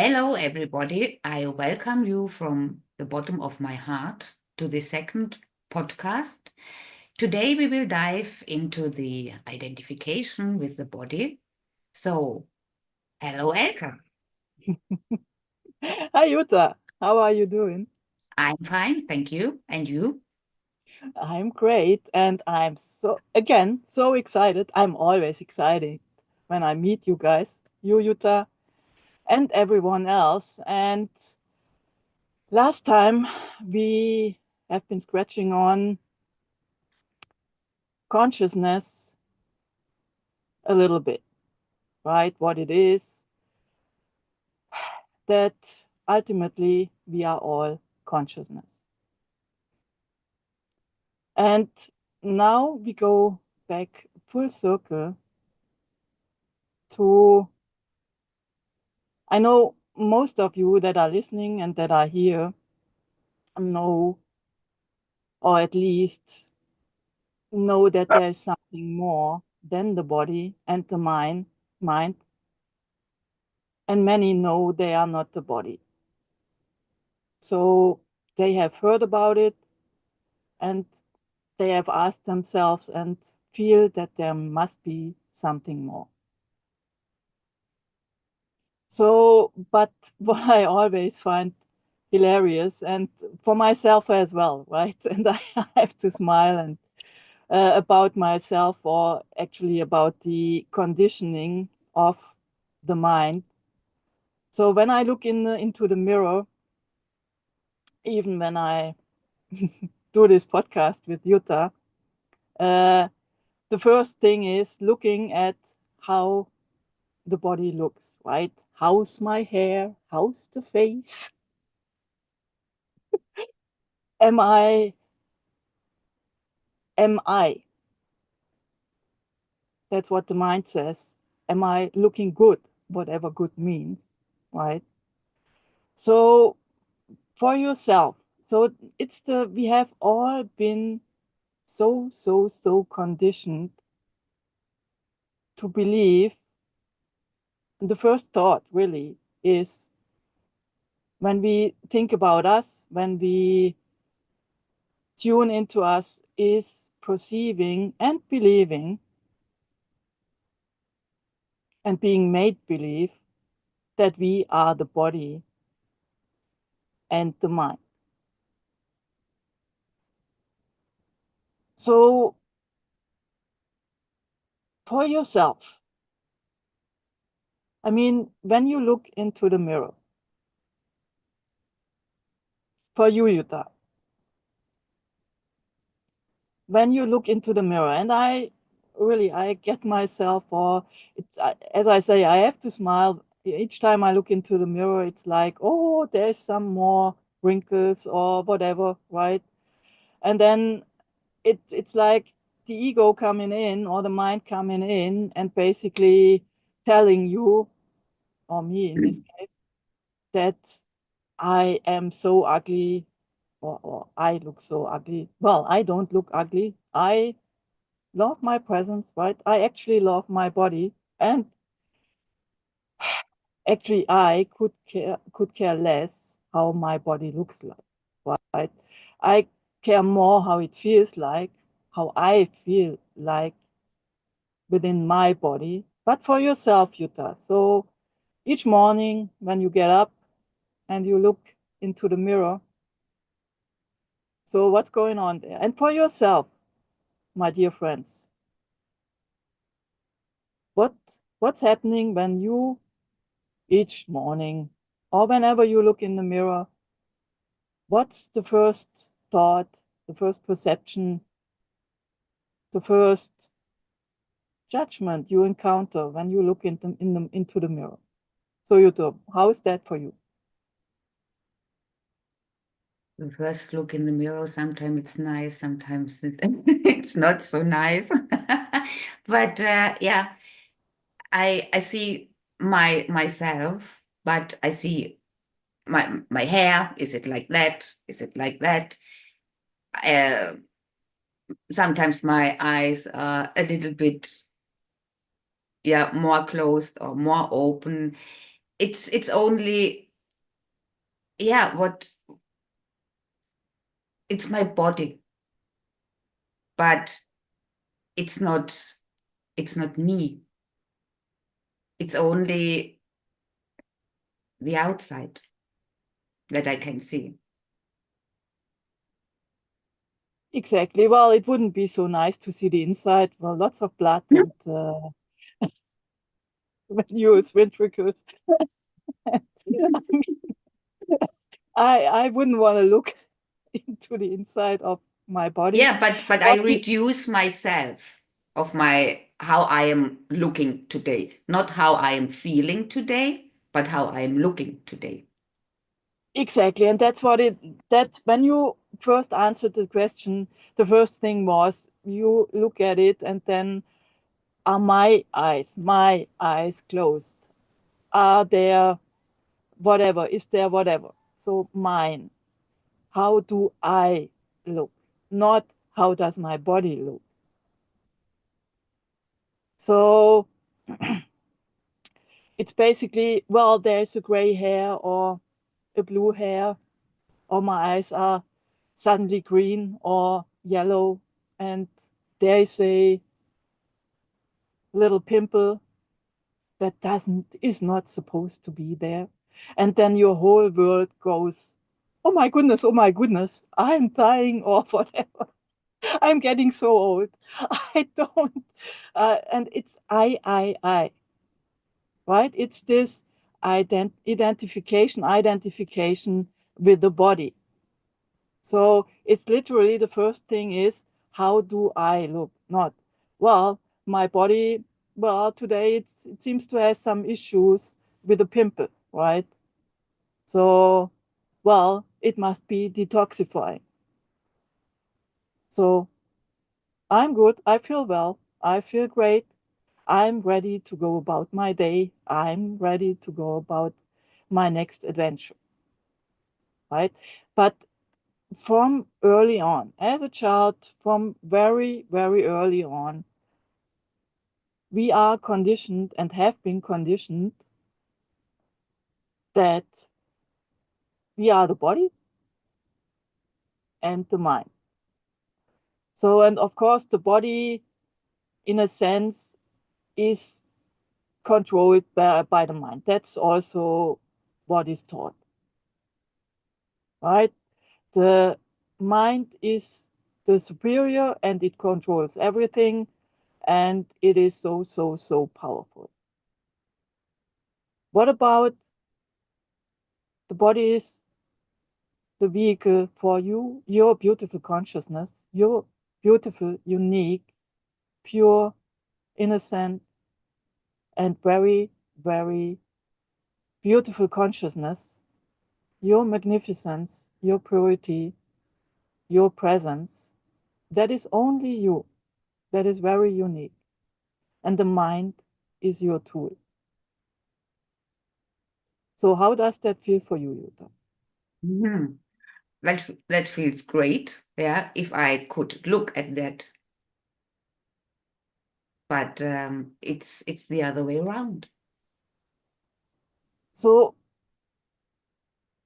Hello, everybody. I welcome you from the bottom of my heart to the second podcast. Today, we will dive into the identification with the body. So, hello, Elke. Hi Jutta, how are you doing? I'm fine, thank you. And you? I'm great and I'm so excited. I'm always excited when I meet you guys, you Jutta and everyone else. And last time we have been scratching on consciousness a little bit, right? What it is, that ultimately we are all consciousness. And now we go back full circle to I know most of you that are listening and that are here know, or at least know that there is something more than the body and the mind, and many know they are not the body. So they have heard about it and they have asked themselves and feel that there must be something more. So, but what I always find hilarious, and for myself as well, right? And I have to smile and about myself, or actually about the conditioning of the mind. So when I look into the mirror, even when I do this podcast with Jutta, uh, the first thing is looking at how the body looks, right? How's my hair? How's the face? Am I, am I? That's what the mind says. Am I looking good? Whatever good means, right? So for yourself. So we have all been so conditioned to believe. The first thought really is when we think about us, when we tune into us, is perceiving and believing and being made believe that we are the body and the mind. So for yourself, I mean, when you look into the mirror, for you, Yuta, when you look into the mirror, and I get myself, or it's as I say, I have to smile each time I look into the mirror. It's like, oh, there's some more wrinkles or whatever, right? And then it's like the ego coming in, or the mind coming in and basically telling you, or me in this case, that I am so ugly, or I look so ugly. Well, I don't look ugly. I love my presence, right? I actually love my body, and actually I could care less how my body looks like, right? I care more how it feels like, how I feel like within my body, but for yourself, Jutta. So each morning when you get up and you look into the mirror, so what's going on there? And for yourself, my dear friends, what what's happening when you each morning or whenever you look in the mirror, what's the first thought, the first perception, the first judgment you encounter when you look into the mirror? So, Yuto, how is that for you? The first look in the mirror, sometimes it's nice, sometimes it's not so nice. But yeah, I see myself, but I see my hair. Is it like that? Is it like that? Uh, Sometimes my eyes are a little bit, yeah, more closed or more open. it's only, yeah, what it's my body, but it's not it's not me. It's only the outside that I can see. Exactly. Well, it wouldn't be so nice to see the inside. Well, lots of blood and venules, ventricles. I mean, I wouldn't want to look into the inside of my body. Yeah, but I What we reduce myself of my how I am looking today, not how I am feeling today, but how I am looking today. exactly, and that's when you first answered the question, the first thing was you look at it and then are my eyes closed? Are there whatever? Is there whatever? So mine. How do I look? Not how does my body look? So it's basically, well, there's a gray hair or a blue hair, or my eyes are suddenly green or yellow, and there is a little pimple that doesn't is not supposed to be there. And then your whole world goes, oh my goodness, I'm dying or whatever. I'm getting so old. I don't, and it's I, right? It's this identification with the body. So it's literally the first thing is, how do I look? Not, well, my body, well, today it seems to have some issues with a pimple, right? So, well, it must be detoxifying. So I'm good. I feel well. I feel great. I'm ready to go about my day. I'm ready to go about my next adventure, right? But from early on, as a child, from very, very early on, we are conditioned and have been conditioned that we are the body and the mind. So, and of course, the body, in a sense, is controlled by the mind. That's also what is taught, right? The mind is the superior and it controls everything, and it is so, so, so powerful. What about the body is the vehicle for you, your beautiful consciousness, your beautiful, unique, pure, innocent, and very, very beautiful consciousness, your magnificence, your purity, your presence. That is only you. That is very unique. And the mind is your tool. So, how does that feel for you, Jutta? Mhm. That feels great, yeah, if I could look at that, but it's the other way around. So,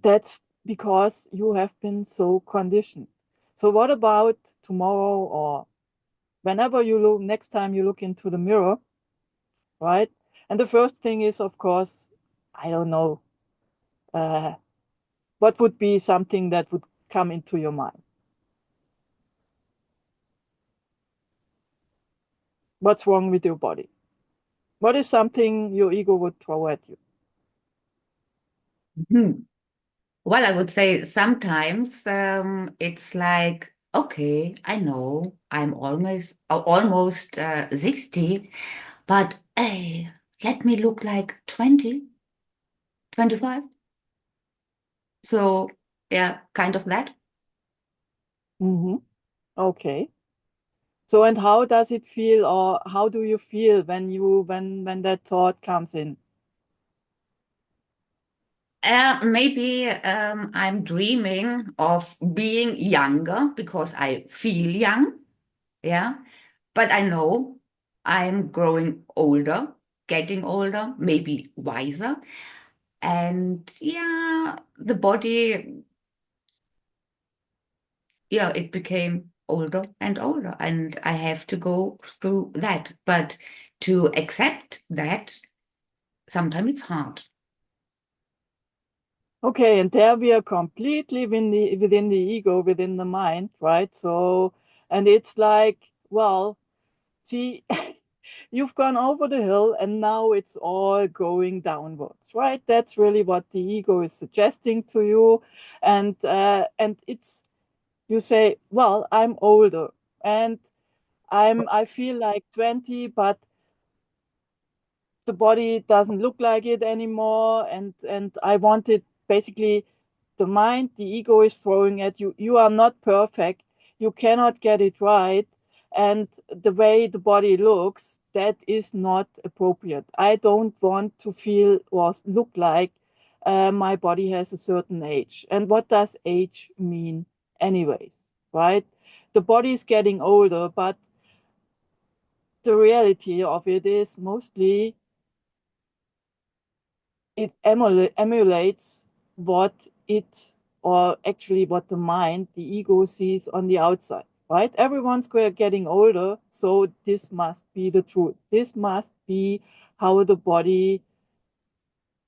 that's because you have been so conditioned. So, what about tomorrow or whenever you look, next time you look into the mirror, right? And the first thing is, of course, I don't know, uh, what would be something that would come into your mind? What's wrong with your body? What is something your ego would throw at you? Mhm. Well, I would say sometimes it's like, okay, I know I'm almost 60, but hey, let me look like 20, 25. So yeah, kind of that. Mm-hmm. Okay. So, and how does it feel, or how do you feel when when that thought comes in? Maybe I'm dreaming of being younger because I feel young, yeah. But I know I'm growing older, getting older, maybe wiser. And yeah, the body, yeah, it became older and older, and I have to go through that. But to accept that, sometimes it's hard. Okay, and there we are completely within the ego, within the mind, right? So, and it's like, well, see, you've gone over the hill and now it's all going downwards, right? That's really what the ego is suggesting to you. And it's, you say, well, I'm older and I feel like 20, but the body doesn't look like it anymore, and I want it. Basically, the mind, the ego is throwing at you, you are not perfect, you cannot get it right, and the way the body looks, that is not appropriate. I don't want to feel or look like my body has a certain age. And what does age mean anyways, right? The body is getting older, but the reality of it is mostly it emulates what it, or actually what the mind, the ego sees on the outside, right? Everyone's getting older, so this must be the truth. This must be how the body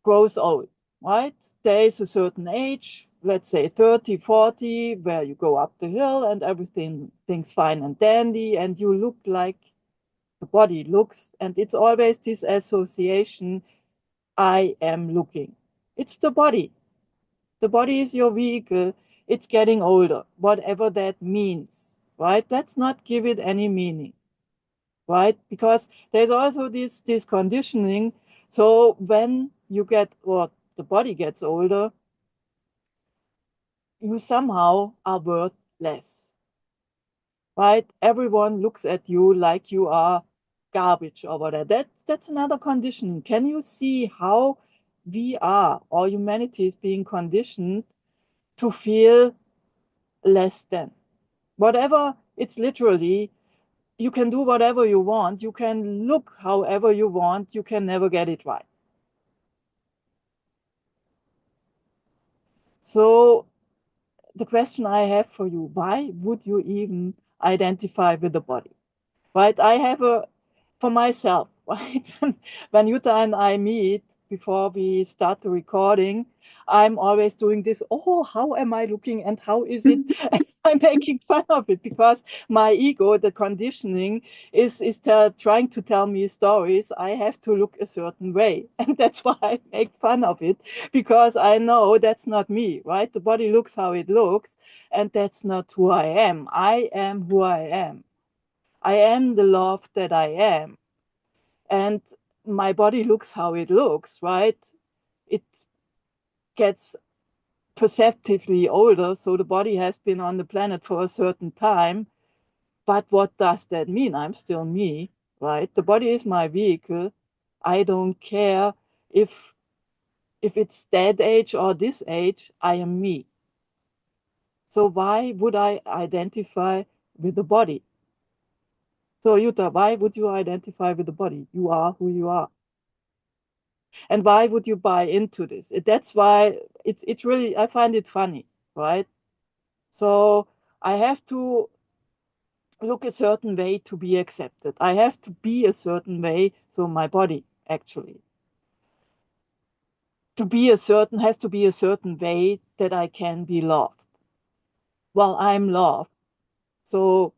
grows old, right? There is a certain age, let's say 30, 40, where you go up the hill and everything's fine and dandy, and you look like the body looks, and it's always this association, I am looking. It's the body. The body is your vehicle. It's getting older, whatever that means, right? Let's not give it any meaning, right? Because there's also this conditioning. So when you get, or the body gets older, you somehow are worth less, right? Everyone looks at you like you are garbage or whatever. That's another conditioning. Can you see how we are, or humanity is being conditioned to feel less than? Whatever, it's literally, you can do whatever you want, you can look however you want, you can never get it right. So the question I have for you, why would you even identify with the body? Right? I have a, for myself, right? When Jutta and I meet before we start the recording, I'm always doing this. Oh, how am I looking and how is it? And I'm making fun of it because my ego, the conditioning, is trying to tell me stories. I have to look a certain way. And that's why I make fun of it, because I know that's not me, right? The body looks how it looks, and that's not who I am. I am who I am. I am the love that I am. And my body looks how it looks, right? It gets perceptively older, so the body has been on the planet for a certain time. But what does that mean? I'm still me, right? The body is my vehicle. I don't care if it's that age or this age, I am me. So why would I identify with the body? So Jutta, why would you identify with the body? You are who you are. And why would you buy into this? That's why it's really, I find it funny, right? So I have to look a certain way to be accepted. I have to be a certain way. So my body actually to be a certain has to be a certain way that I can be loved. Well, I'm loved. So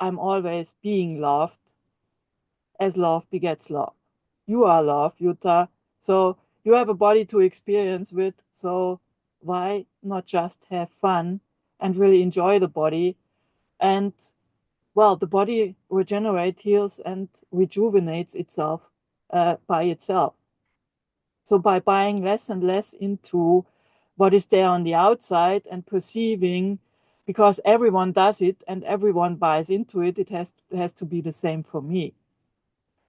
I'm always being loved, as love begets love. You are love, Jutta. So you have a body to experience with. So why not just have fun and really enjoy the body? And well, the body regenerates, heals, and rejuvenates itself by itself. So by buying less and less into what is there on the outside and perceiving, because everyone does it and everyone buys into it, it has to be the same for me.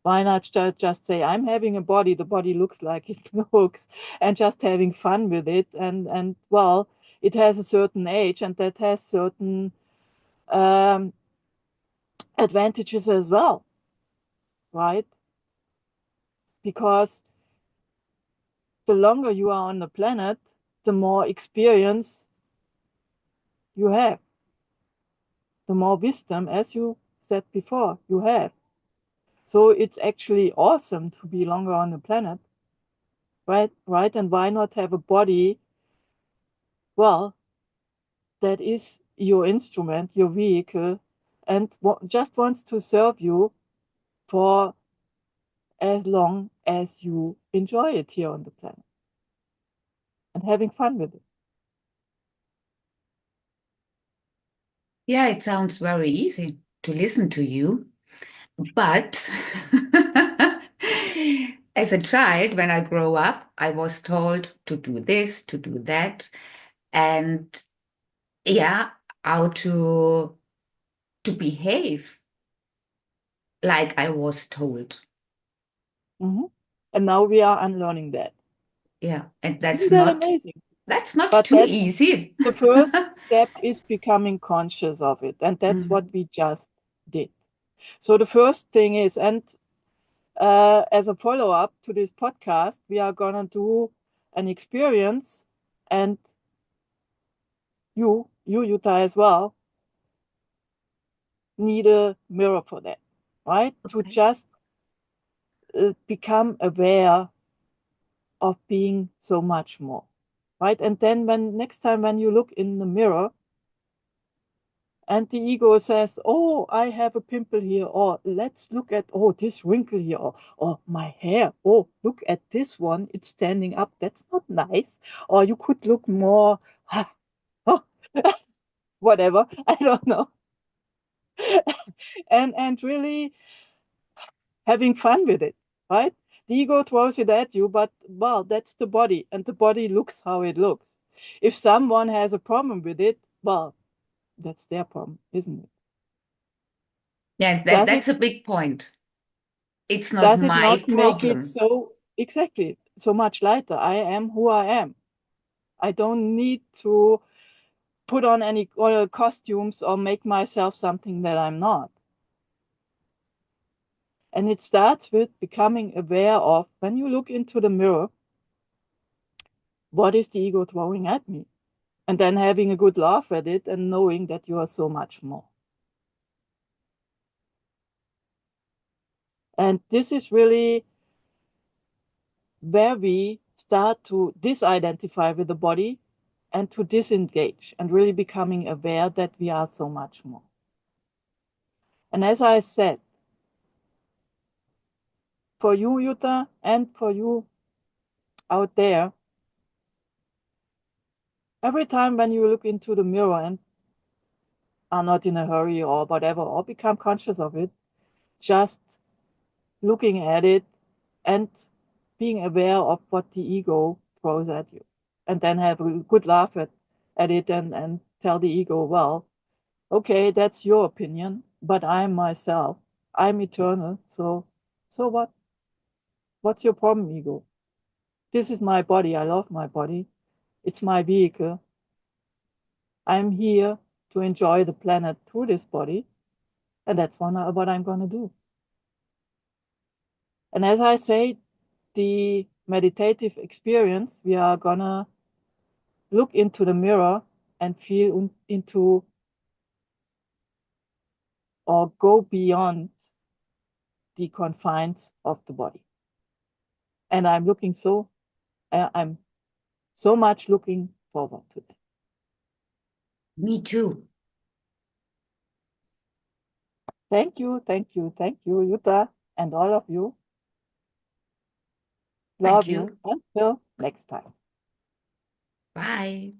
Why not just say, I'm having a body, the body looks like it looks, and just having fun with it. And well, it has a certain age and that has certain um, advantages as well, right? Because the longer you are on the planet, the more experience you have, the more wisdom, as you said before, you have. So it's actually awesome to be longer on the planet, right? Right? And why not have a body, well, that is your instrument, your vehicle, and just wants to serve you for as long as you enjoy it here on the planet and having fun with it. Yeah, it sounds very easy to listen to you, but as a child, when I grow up, I was told to do this, to do that, and yeah, how to behave like I was told. Mm-hmm. And now we are unlearning that. Yeah, and Isn't that amazing? that's not But too that's easy. the first step is becoming conscious of it. And that's what Mhm. we just did. So the first thing is, and as a follow-up to this podcast, we are gonna do an experience, and you, Jutta, as well, need a mirror for that, right? To Okay. just become aware of being so much more, right? And then when next time when you look in the mirror and the ego says, oh, I have a pimple here, or let's look at, oh, this wrinkle here, or my hair, oh, look at this one, it's standing up, that's not nice. Or you could look more, oh, whatever, I don't know. And really having fun with it, right? The ego throws it at you, but well, that's the body, and the body looks how it looks. If someone has a problem with it, well, that's their problem, isn't it? Yes, Does it that's a big point. It's not does it my not make it problem. so exactly so much lighter? I am who I am. I don't need to put on any costumes or make myself something that I'm not. And it starts with becoming aware of when you look into the mirror, what is the ego throwing at me? And then having a good laugh at it and knowing that you are so much more. And this is really where we start to disidentify with the body and to disengage and really becoming aware that we are so much more. And as I said, for you, Jutta, and for you out there, every time when you look into the mirror and are not in a hurry or whatever, or become conscious of it, just looking at it and being aware of what the ego throws at you. And then have a good laugh at it and tell the ego, well, okay, that's your opinion, but I'm myself. I'm eternal. So what? What's your problem, ego? This is my body. I love my body. It's my vehicle. I'm here to enjoy the planet through this body. And that's what I'm going to do. And as I say, the meditative experience, we are going to look into the mirror and feel into or go beyond the confines of the body. And I'm so much looking forward to it. Me too. Thank you, Jutta, and all of you. Thank Love you. you. Until next time. Bye.